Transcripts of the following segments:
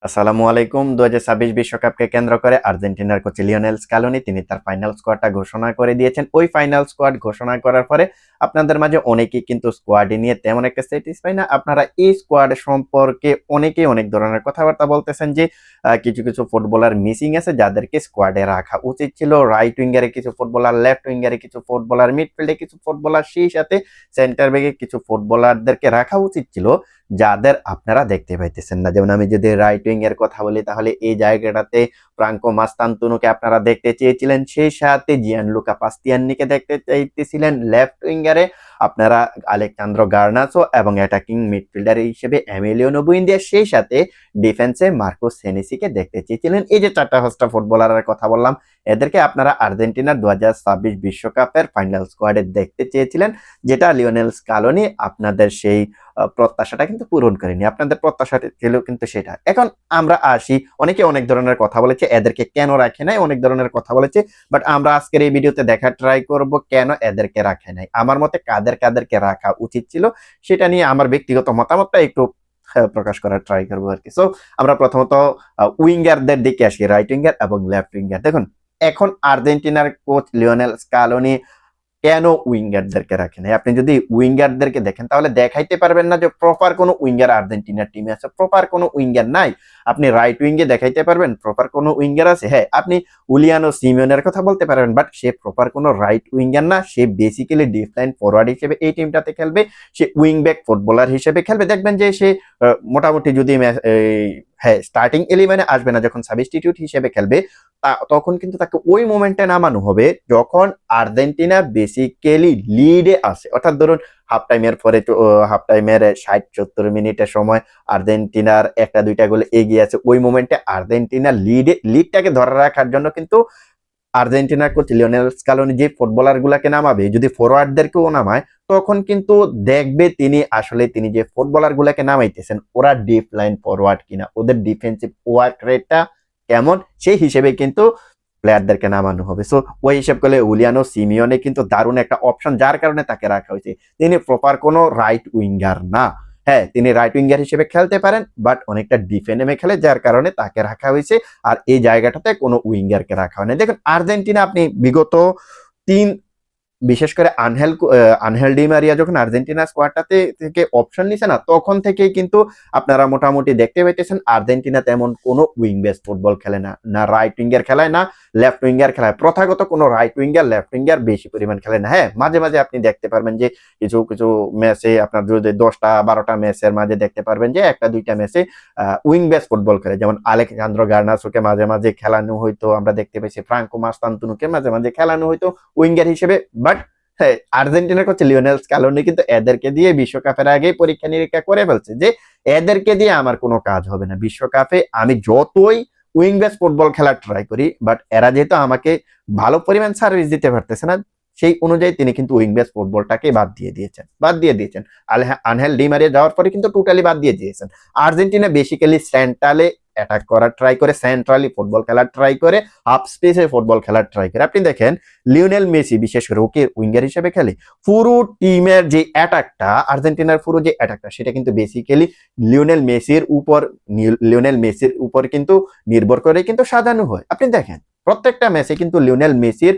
আসসালামু আলাইকুম। 2026 বিশ্বকাপকে কেন্দ্র করে আর্জেন্টিনার কোচ লিওনেল স্কালোনি তিনি তার ফাইনাল স্কোয়াডটা ঘোষণা করে দিয়েছেন। ওই ফাইনাল স্কোয়াড ঘোষণা করার পরে আপনাদের মাঝে অনেকেই কিন্তু স্কোয়াডে নিয়ে তেমন একটা স্যাটিসফাই না। আপনারা এই স্কোয়াড সম্পর্কে অনেকেই অনেক ধরনের কথাবার্তা বলতেছেন যে কিছু কিছু ফুটবলার মিসিং আছে যাদেরকে স্কোয়াডে রাখা উচিত ছিল। রাইট উইঙ্গারে কিছু ফুটবলার, লেফট উইঙ্গারে কিছু ফুটবলার, মিডফিল্ডে কিছু ফুটবলার, সেই সাথে সেন্টার ব্যাকে কিছু ফুটবলারদেরকে রাখা উচিত ছিল যাদের আপনারা দেখতে পাইতেছেন না। যেমন আমি যদি রাইট উইং এর কথা বলি তাহলে এই জায়গাটাতে ফ্রাঙ্কো মাস্তান্তুনোকে আপনারা দেখতে চেয়েছিলেন, সেই সাথে জিয়ানলুকা পাস্তিয়ান্নিকে দেখতে চাইতেছিলেন। লেফট উইঙ্গারে আপনারা আলেক্সান্দ্রো গার্নাচো এবং অ্যাটাকিং মিডফিল্ডার হিসেবে এমিলিয়ানো বুইন্দিয়া, সেই সাথে ডিফেন্সে মার্কোস সেনেসিকে দেখতে চেয়েছিলেন। এই যে চারটা পাঁচটা ফুটবলারের কথা বললাম, এদেরকে আপনারা আর্জেন্টিনার 2026 বিশ্বকাপের ফাইনাল স্কোয়াডে দেখতে চেয়েছিলেন, যেটা লিওনেল স্কালোনি আপনাদের সেই প্রত্যাশাটা কিন্তু পূরণ করেনি। আপনাদের প্রত্যাশা ছিল কিন্তু সেটা। এখন আমরা আসি, অনেকে অনেক ধরনের কথা বলেছে এদেরকে কেন রাখে নাই, অনেক ধরনের কথা বলেছে, বাট আমরা আজকের এই ভিডিওতে দেখার ট্রাই করব কেন এদেরকে রাখে নাই। আমার মতে কাদেরকে রাখা উচিত ছিল সেটা নিয়ে আমার ব্যক্তিগত মতামতটা একটু প্রকাশ করার ট্রাই করবো আর কি। সো আমরা প্রথমত উইঙ্গারদের দিকে আসি, রাইট উইঙ্গার এবং লেফট উইঙ্গার। দেখুন, এখন আর্জেন্টিনার কোচ লিওনেল স্কালোনি কেন উইঙ্গারদেরকে রাখেন? আপনি যদি উইঙ্গারদেরকে দেখেন তাহলে দেখাইতে পারবেন না যে প্রপার কোনো উইঙ্গার আর্জেন্টিনার টিমে আছে। প্রপার কোনো উইঙ্গার নাই। আপনি রাইট উইঙ্গে দেখাইতে পারবেন প্রপার কোনো উইঙ্গার আছে? হ্যাঁ, আপনি উলিয়ানো সিমিওনের কথা বলতে পারবেন, বাট সে প্রপার কোনো রাইট উইঙ্গার না। সে বেসিক্যালি ডিফলাইন ফরওয়ার্ড হিসেবে এই টিমটাতে খেলবে। সে উইং ব্যাক ফুটবলার হিসেবে খেলবে। দেখবেন যে সে মোটামুটি যদি হ্যাঁ, স্টার্টিং 11-এ আসবে না, যখন সাবস্টিটিউট হিসেবে খেলবে তখন কিন্তু তাকে ওই মোমেন্টে নামানো হবে যখন আর্জেন্টিনা বেসিক্যালি লিডে আসে। অর্থাৎ ধরুন হাফ টাইমের পরে, হাফ টাইমের 60-70 মিনিটের সময় আর্জেন্টিনার একটা দুইটা গোলে এগিয়ে আছে, ওই মোমেন্টে আর্জেন্টিনা লিডটাকে ধরে রাখার জন্য কিন্তু আর্জেন্টিনার কোচ লিওনেল স্কালোনি যে ফুটবলার গুলাকে নামাবে, যদি ফরওয়ার্ডদেরকেও নামায়, তখন কিন্তু দেখবে তিনি যে ফুটবলার গুলাকে নামাইতেছেন ওরা ডিপ লাইন ফরওয়ার্ড কিনা, ওদের ডিফেন্সিভ ওয়ার্ক রেটটা কেমন, সেই হিসেবে কিন্তু প্লেয়ারদেরকে নামানো হবে। সো ওই হিসেব করলে উলিয়ানো সিমিওনে কিন্তু দারুণ একটা অপশন, যার কারণে তাকে রাখা হয়েছে। তিনি প্রপার কোনো রাইট উইঙ্গার না। হ্যাঁ, তিনি রাইট উইঙ্গার হিসেবে খেলতে পারেন, বাট অনেকটা ডিফেন্ডে খেলে, যার কারণে তাকে রাখা হয়েছে। আর এই জায়গাটাতে কোনো উইঙ্গারকে রাখা হয় না। দেখুন, আর্জেন্টিনা আপনি বিগত তিন, বিশেষ করে আনহেল ডি মারিয়া যখন আর্জেন্টিনা স্কোয়াডটাতে থেকে অপশন নিছে না, তখন থেকেই কিন্তু আপনারা মোটামুটি দেখতে পাইতেছেন আর্জেন্টিনা তেমন কোনো উইং বেস ফুটবল খেলে না। না রাইট উইঙ্গার খেলায়, না লেফট উইঙ্গার খেলায়। প্রথাগত কোনো রাইট উইঙ্গার, লেফট উইঙ্গার বেশি পরিমাণ খেলে না। হ্যাঁ, মাঝে মাঝে আপনি দেখতে পারবেন যে কিছু কিছু ম্যাচে, আপনার যদি 10টা-12টা ম্যাচের মাঝে দেখতে পারবেন যে একটা দুইটা ম্যাচে উইং বেস ফুটবল খেলে। যেমন আলেক্সান্দ্রো গার্নাচোকে মাঝে মাঝে খেলানো হইতো, আমরা দেখতে পেয়েছি ফ্রাঙ্কো মাস্তান্তুনোকে মাঝে মাঝে খেলানো হইতো উইঙ্গার হিসেবে। বাট হ্যাঁ, আর্জেন্টিনার কোচ লিওনেল স্কালোনি কিন্তু এদেরকে দিয়ে বিশ্বকাপের আগে পরীক্ষা নিরীক্ষা করে ফেলছে যে এদেরকে দিয়ে আমার কোনো কাজ হবে না। বিশ্বকাপে আমি যতই উইং বেস ফুটবল খেলার ট্রাই করি, বাট এরা যেহেতু আমাকে ভালো পরিমাণ সার্ভিস দিতে পারতেছে না, সেই অনুযায়ী তিনি কিন্তু উইং বেস ফুটবলটাকে বাদ দিয়ে দিয়েছেন। আনহেল ডি মারিয়া যাওয়ার পরে কিন্তু টোটালি বাদ দিয়ে দিয়েছেন। আর্জেন্টিনা বেসিক্যালি সেন্ট্রালে অ্যাটাক করার ট্রাই করে, সেন্ট্রালি ফুটবল খেলার ট্রাই করে, হাফ স্পেসে ফুটবল খেলার ট্রাই করে। আপনি দেখেন লিওনেল মেসি বিশেষ করে ওকে উইঙ্গার হিসেবে খেলে, পুরো টিমের যে অ্যাটাকটা, আর্জেন্টিনার পুরো যে অ্যাটাকটা, সেটা কিন্তু বেসিক্যালি লিওনেল মেসির উপর কিন্তু নির্ভর করে কিন্তু সাজানো হয়। আপনি দেখেন প্রত্যেকটা ম্যাচে কিন্তু লিওনেল মেসির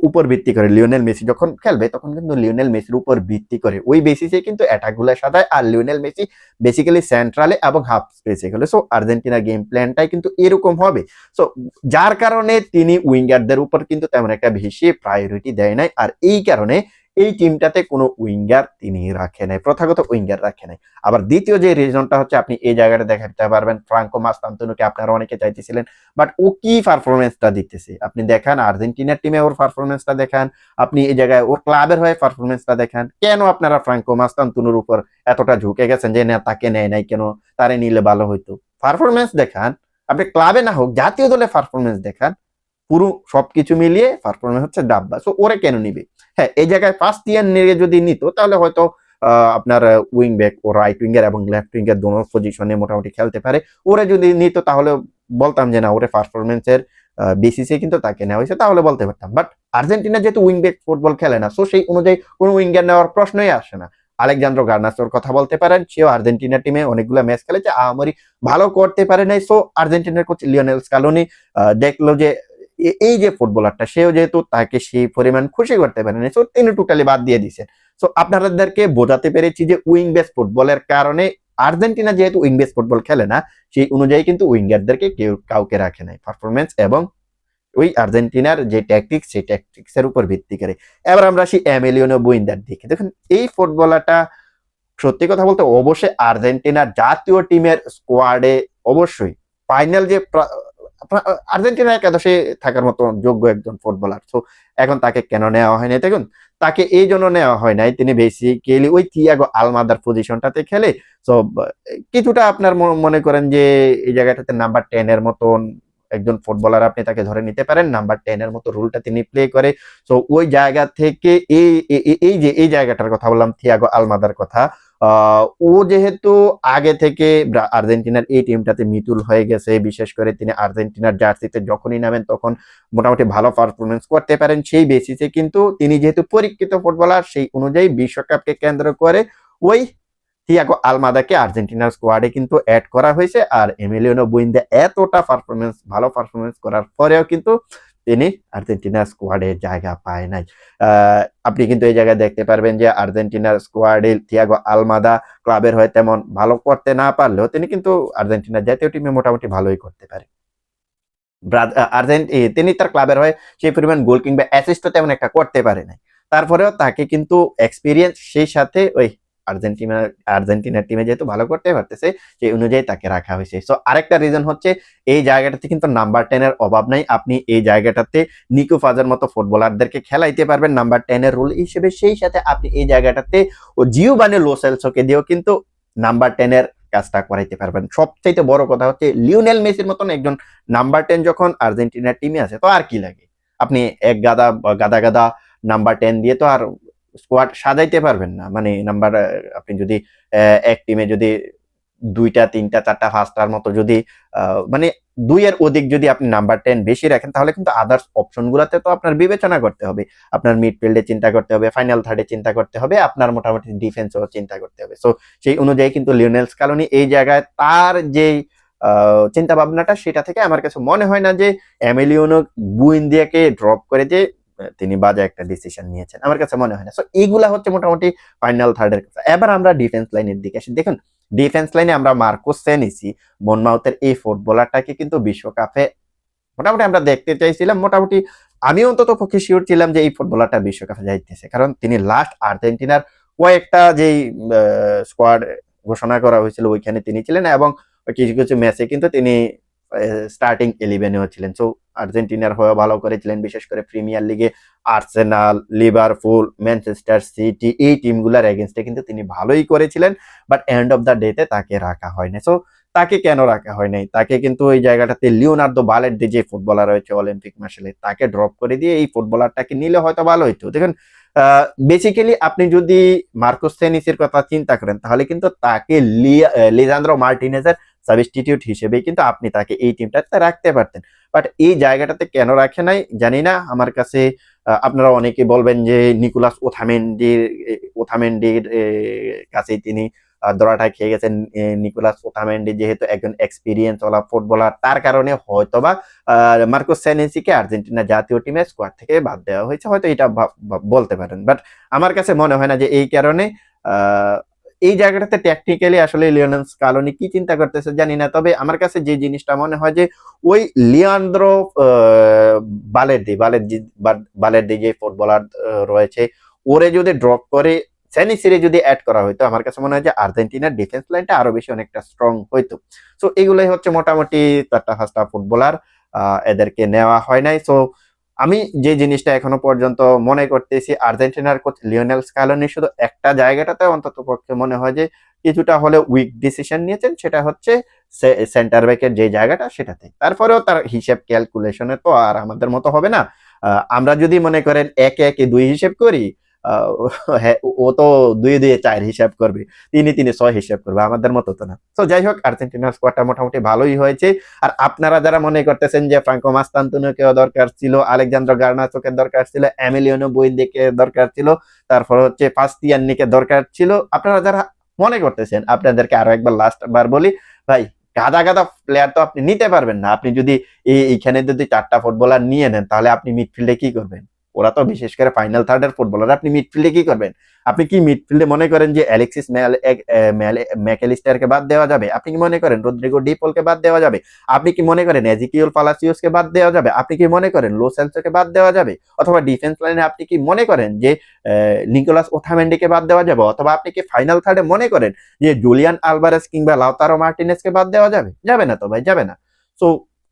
উপর ভিত্তি করে, লিওনেল মেসি যখন খেলবে তখন কিন্তু লিওনেল মেসির উপর ভিত্তি করে ওই বেসিসে কিন্তু অ্যাটাক গুলো সাজায়। আর লিওনেল মেসি বেসিক্যালি সেন্ট্রালে এবং হাফ স্পেসে খেলে। সো আর্জেন্টিনার গেম প্ল্যানটাই কিন্তু এরকম হবে। সো যার কারণে তিনি উইঙ্গারদের উপর কিন্তু তেমন একটা বেশি প্রায়োরিটি দেয় নাই। আর এই কারণে এই টিমটাতে কোনো উইঙ্গার তিনি রাখে নাই, প্রথাগত উইঙ্গার রাখে নাই। আবার দ্বিতীয় যে রিজনটা হচ্ছে, আপনি এই জায়গাটা দেখাতে পারবেন ফ্রাঙ্কো মাস্তান্তুনোকে আপনারা অনেকে চাইতেছিলেন, বাট ও কি পারফরমেন্সটা দিতেছে আপনি দেখান। আর্জেন্টিনার টিমে ওর পারফরমেন্সটা দেখান, আপনি এই জায়গায় ওর ক্লাবের হয়ে পারফরমেন্সটা দেখান। কেন আপনারা ফ্রাঙ্কো মাস্তান্তুনোর উপর এতটা ঝুঁকে গেছেন যে না তাকে নেয় নাই, কেন তারে নিলে ভালো হইতো? পারফরমেন্স দেখান। আপনি ক্লাবে না হোক জাতীয় দলে পারফরমেন্স দেখান। পুরো সবকিছু মিলিয়ে পারফরমেন্স হচ্ছে ডাব্বা। সো ওরে কেন নিবে? হ্যাঁ, এই জায়গায় ফার্স্ট ইয়ার নিয়ে যদি নিত তাহলে হয়তো আপনার উইং ব্যাক ও রাইট উইঙ্গার এবং লেফট উইঙ্গার দোনো পজিশনে মোটামুটি খেলতে পারে। ওরে যদি নিত তাহলে বলতাম যে না, ওরে পারফরমেন্সের বেসিসে কিন্তু তাকে নেওয়া হয়েছে, তাহলে বলতে পারতাম। বাট আর্জেন্টিনা যেহেতু উইং ব্যাক ফুটবল খেলে না, সো সেই অনুযায়ী কোনো উইঙ্গার নেওয়ার প্রশ্নই আসে না। আলেকজান্দ্রো গার্নাচোর কথা বলতে পারেন, সেও আর্জেন্টিনা টিমে অনেকগুলো ম্যাচ খেলেছে, আহামরি ভালো করতে পারে নাই। সো আর্জেন্টিনার কোচ লিওনেল স্কালোনি দেখলো যে এই যে ফুটবলারটা, সেও যেহেতু তাকে সেই পরিমাণ খুশি করতে পারেনি, সো তিনি টোটালি বাদ দিয়ে দিয়েছেন। সো আপনাদেরকে বোঝাতে পেরেছি যে উইং বেস ফুটবলের কারণে আর্জেন্টিনা যেহেতু উইং বেস ফুটবল খেলে না, সেই অনুযায়ী কিন্তু উইঙ্গারদেরকে কাউকে রাখে নাই পারফরমেন্স এবং ওই আর্জেন্টিনার যে ট্যাকটিক্স, সেই ট্যাকটিক্সের উপর ভিত্তি করে। এবার আমরা আসি এমিলিয়ানো বুইন্দার দিকে। দেখুন এই ফুটবলারটা সত্যি কথা বলতে অবশ্যই আর্জেন্টিনার জাতীয় টিমের স্কোয়াডে অবশ্যই ফাইনাল যে আর্জেন্টিনার একাদশে থাকার মতো যোগ্য একজন ফুটবলার। তো এখন তাকে কেন নেওয়া হয়নি? দেখুন তাকে এই জন্য নেওয়া হয় নাই, তিনি বেসিক্যালি ওই থিয়াগো আলমাদার পজিশনটাতে খেলে। তো কিছুটা আপনার মনে করেন যে এই জায়গাটাতে নাম্বার 10 এর মতন একজন ফুটবলার আপনি তাকে ধরে নিতে পারেন, নাম্বার 10 এর মতো রোলটা তিনি প্লে করে। তো ওই জায়গা থেকে এই জায়গাটার কথা বললাম, থিয়াগো আলমাদার কথা। ও যেহেতু আগে থেকে আর্জেন্টিনার এই টিমটাতে মিতুল হয়ে গেছে, বিশেষ করে তিনি আর্জেন্টিনার জার্সিতে যখনই নামেন তখন মোটামুটি ভালো পারফরমেন্স করতে পারেন, সেই বেসিসে কিন্তু তিনি যেহেতু পরীক্ষিত ফুটবলার, সেই অনুযায়ী বিশ্বকাপকে কেন্দ্র করে ওই থিয়াগো আলমাদাকে আর্জেন্টিনার স্কোয়াডে কিন্তু অ্যাড করা হয়েছে। আর এমিলিয়ানো বুইন্দা এতটা ভালো পারফরমেন্স করার পরেও কিন্তু তিনি আর্জেন্টিনার স্কোয়াডে জায়গা পায় নাই। আপনি কিন্তু এই জায়গায় দেখতে পারবেন যে আর্জেন্টিনার স্কোয়াডে থিয়াগো আলমাদা ক্লাবের হয়ে তেমন ভালো করতে না পারলেও তিনি কিন্তু আর্জেন্টিনার জাতীয় টিমে মোটামুটি ভালোই করতে পারে। তিনি তার ক্লাবের হয়ে সেই পরিমাণ গোল কিংবা অ্যাসিস্টও তেমন একটা করতে পারে নাই। তারপরেও তাকে কিন্তু এক্সপিরিয়েন্স, সেই সাথে ওই আর্জেন্টিনার টিমে যেহেতু ভালো করতে পারতেছে, সেই অনুযায়ী তাকে রাখা হয়েছে। সো আরেকটা রিজন হচ্ছে এই জায়গাটাতে কিন্তু নাম্বার 10 এর অভাব নাই। আপনি এই জায়গাটাতে নিকো ফাজের মতো ফুটবলারদেরকে খেলাইতে পারবেন নাম্বার 10 এর রোল হিসেবে, সেই সাথে আপনি এই জায়গাটাতে ও জিওভানি লো সেলসোকে দিয়েও কিন্তু নাম্বার 10 এর কাজটা করাইতে পারবেন। সবচেয়ে বড় কথা হচ্ছে লিওনেল মেসির মতন একজন নাম্বার 10 যখন আর্জেন্টিনার টিমে আছে, তো আর কি লাগে? আপনি এক গাদা নাম্বার 10 দিয়ে তো আর স্কোয়াড সাজাইতে পারবেন না। মানে নাম্বার আপনি যদি এক টিমে যদি 2টা 3টা 4টা 5টার মতো যদি মানে 2 এর অধিক যদি আপনি নাম্বার 10 বেশি রাখেন, তাহলে কিন্তু আদার্স অপশন গুলাতে তো আপনার বিবেচনা করতে হবে। আপনার মিডফিল্ডে চিন্তা করতে হবে, ফাইনাল থার্ডে চিন্তা করতে হবে, আপনার মোটামুটি ডিফেন্সেও চিন্তা করতে হবে। সো সেই অনুযায়ী কিন্তু লিওনেল স্কালোনি এই জায়গায় তার যেই চিন্তা ভাবনাটা, সেটা থেকে আমার কাছে মনে হয় না যে এমিলিয়ানো বুইন্দিয়াকে ড্রপ করে যে তিনি বাজে একটা ডিসিশন নিয়েছেন, আমার কাছে মনে হয় না। সো এইগুলা হচ্ছে মোটামুটি ফাইনাল থার্ডের কথা। এবার আমরা ডিফেন্স লাইনের দিকে আসি। দেখুন ডিফেন্স লাইনে আমরা মার্কো সেনেসি, বনমাউথের এই ফুটবলারটাকে কিন্তু বিশ্বকাপে মোটামুটি আমরা দেখতে চাইছিলাম। মোটামুটি আমি অন্তত পক্ষে শিওর ছিলাম যে এই ফুটবলারটা বিশ্বকাপে যাইতেছে, কারণ তিনি লাস্ট আর্জেন্টিনার কয়েকটা যেই স্কোয়াড ঘোষণা করা হয়েছিল ওইখানে তিনি ছিলেন, এবং কিছু কিছু ম্যাচে কিন্তু তিনি স্টার্টিং 11-এও ছিলেন। সো আর্জেন্টিনার হয়ে ভালো করেছিলেন, বিশেষ করে প্রিমিয়ার লিগে আর্সেনাল, লিভারপুল, ম্যানচেস্টার সিটি এই টিমগুলোর এগেনস্টে কিন্তু তিনি ভালোই করেছিলেন। বাট এন্ড অফ দ্য ডেতে তাকে রাখা হয় না। সো তাকে কেন রাখা হয় নাই? তাকে কিন্তু ওই জায়গাটাতে লিওনার্দো বালের্দে যে ফুটবলার রয়েছে অলিম্পিক মার্শালে, তাকে ড্রপ করে দিয়ে এই ফুটবলারটাকে নিলে হয়তো ভালো হইতো। দেখুন বেসিক্যালি আপনি যদি মার্কোস সেনিসের কথা চিন্তা করেন, তাহলে কিন্তু তাকে লিজান্দ্রো মার্টিনেজের সাবস্টিটিউট হিসেবে কিন্তু আপনি তাকে এই টিমটাতে রাখতে পারতেন। বাট এই জায়গাটাতে কেন রাখে নাই জানি না। আমার কাছে আপনারা অনেকে বলবেন যে নিকোলাস ওথামেন্ডির কাছেই তিনি ধরাটা খেয়ে গেছেন। নিকোলাস ওথামেন্ডি যেহেতু একজন এক্সপিরিয়েন্স ওয়ালা ফুটবলার, তার কারণে হয়তোবা মার্কোস সেনেসিকে আর্জেন্টিনা জাতীয় টিমের স্কোয়াড থেকে বাদ দেওয়া হয়েছে, হয়তো এটা বলতে পারেন। বাট আমার কাছে মনে হয় না যে এই কারণে এই জায়গাটাতে টেকনিক্যালি আসলে লিওনেল স্কালোনি কি চিন্তা করতেছে জানি না। তবে আমার কাছে যে জিনিসটা মনে হয় যে ওই লিয়ান্দ্রো বালের্দি যে ফুটবলার রয়েছে, ওরে যদি ড্রপ করে সেনিসিরে যদি অ্যাড করা হইতো, আমার কাছে মনে হয় যে আর্জেন্টিনার ডিফেন্স লাইনটা আরো বেশি অনেকটা স্ট্রং হইতো। সো এগুলোই হচ্ছে মোটামুটি 4টা-5টা ফুটবলার, এদেরকে নেওয়া হয় নাই। সো আমি যে জিনিসটা এখনো পর্যন্ত মনে করতেছি, আর্জেন্টিনার কোচ লিওনেল স্কালোনি শুধু একটা জায়গাটাতে অন্তত পক্ষে মনে হয় যে কিছুটা হলে উইক ডিসিশন নিয়েছেন, সেটা হচ্ছে সেন্টার ব্যাকের যে জায়গাটা সেটাতে। তারপরেও তার হিসেব ক্যালকুলেশনে তো আর আমাদের মতো হবে না। আমরা যদি মনে করেন 1-1-2 হিসেব করি, হ্যাঁ, ও তো 2-2 4 হিসাব করবে, 3-3 6 হিসাব করবে, আমাদের মতো তো না। তো যাই হোক, আর্জেন্টিনার স্কোয়াডটা মোটামুটি ভালোই হয়েছে। আর আপনারা যারা মনে করতেছেন যে ফ্রাঙ্কো মাস্তান্তুনোকেও দরকার ছিল, আলেকজান্দ্রো গার্নাচোকে দরকার ছিল, এমিলিয়ানো বুইন্দেকে দরকার ছিল, তারপর হচ্ছে ফাস্তিয়ান্নিকে দরকার ছিল, আপনারা যারা মনে করতেছেন, আপনাদেরকে আরো একবার লাস্ট বার বলি, ভাই গাদা গাদা প্লেয়ার তো আপনি নিতে পারবেন না। আপনি যদি এইখানে যদি 4টা ফুটবলার নিয়ে নেন, তাহলে আপনি মিডফিল্ডে কি করবেন? ওরা তো বিশেষ করে ফাইনাল থার্ডের ফুটবলার, আপনি মিডফিল্ডে কি করবেন? আপনি কি মিডফিল্ডে মনে করেন যে অ্যালেক্সিস ম্যাকঅ্যালিস্টারকে বাদ দেওয়া যাবে? আপনি কি মনে করেন রদ্রিগো ডিপলকে বাদ দেওয়া যাবে? আপনি কি মনে করেন এজিকিউল পালাসিওসকে বাদ দেওয়া যাবে? আপনি কি মনে করেন লো সেলসোকে বাদ দেওয়া যাবে? অথবা ডিফেন্স লাইনে আপনি কি মনে করেন যে নিকোলাস ওথামেন্ডিকে বাদ দেওয়া যাবে? অথবা আপনি কি ফাইনাল থার্ডে মনে করেন যে জুলিয়ান আলভারেস কিংবা লাউতারো মার্টিনেজকে বাদ দেওয়া যাবে? যাবে না তো ভাই, যাবে না। সো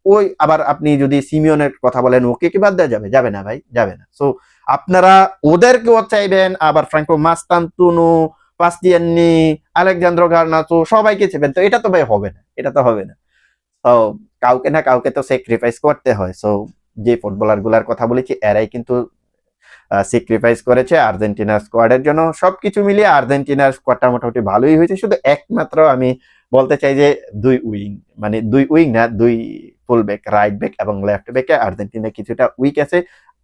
ওই আবার আপনি যদি সিমিওনের কথা বলেন, ওকে কি বাদ দেওয়া যাবে? যাবে না ভাই, যাবে না। সো আপনারা ওদেরকেও চাইবেন, আবার ফ্রাঙ্কো মাস্তান্তুনো, পাস্তিয়ান্নি, আলেকজান্দ্রো গার্নাচো সবাইকে চাইবেন, তো এটা তো ভাই হবে না, এটা তো হবে না। তো কাউকে না কাউকে তো স্যাক্রিফাইস করতে হয়। সো যে ফুটবলার গুলার কথা বলেছি, এরাই কিন্তু স্যাক্রিফাইস করেছে আর্জেন্টিনার স্কোয়াডের জন্য। সবকিছু মিলিয়ে আর্জেন্টিনার স্কোয়াডটা মোটামুটি ভালোই হয়েছে। শুধু একমাত্র আমি বলতে চাই যে 2 উইং, মানে 2 উইং না, 2 ফুল ব্যাক, রাইট ব্যাক এবং লেফট ব্যাকে আর্জেন্টিনা কিছুটা উইক আছে।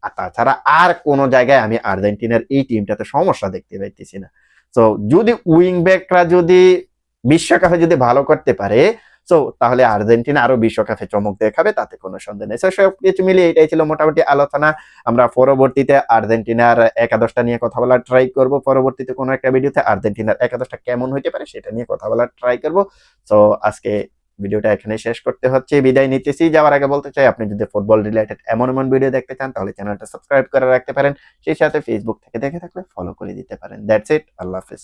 আর তাছাড়া আর কোন জায়গায় আমি আর্জেন্টিনার এই টিমটাতে সমস্যা দেখতে পাইতেছি না। তো যদি উইং ব্যাকরা যদি বিশ্বকাপে যদি ভালো করতে পারে, সো তাহলে আর্জেন্টিনা আরো বিশ্বকাপে চমক দেখাবে, তাতে কোনো সন্দেহ নেই। সবকিছু মিলিয়ে এটাই ছিল মোটামুটি আলোচনা। আমরা পরবর্তীতে আর্জেন্টিনার একাদশটা নিয়ে কথা বলার ট্রাই করব। পরবর্তীতে কোনো একটা ভিডিওতে আর্জেন্টিনার একাদশটা কেমন হইতে পারে সেটা নিয়ে কথা বলার ট্রাই করব। সো আজকে ভিডিওটা এখানে শেষ করতে হচ্ছে, বিদায় নিতেছি। যাওয়ার আগে বলতে চাই, আপনি যদি ফুটবল রিলেটেড এমন এমন ভিডিও দেখতে চান, তাহলে চ্যানেলটা সাবস্ক্রাইব করে রাখতে পারেন। সেই সাথে ফেসবুক থেকে দেখে থাকলে ফলো করে দিতে পারেন। দ্যাটস ইট, আল্লাহ হাফেজ।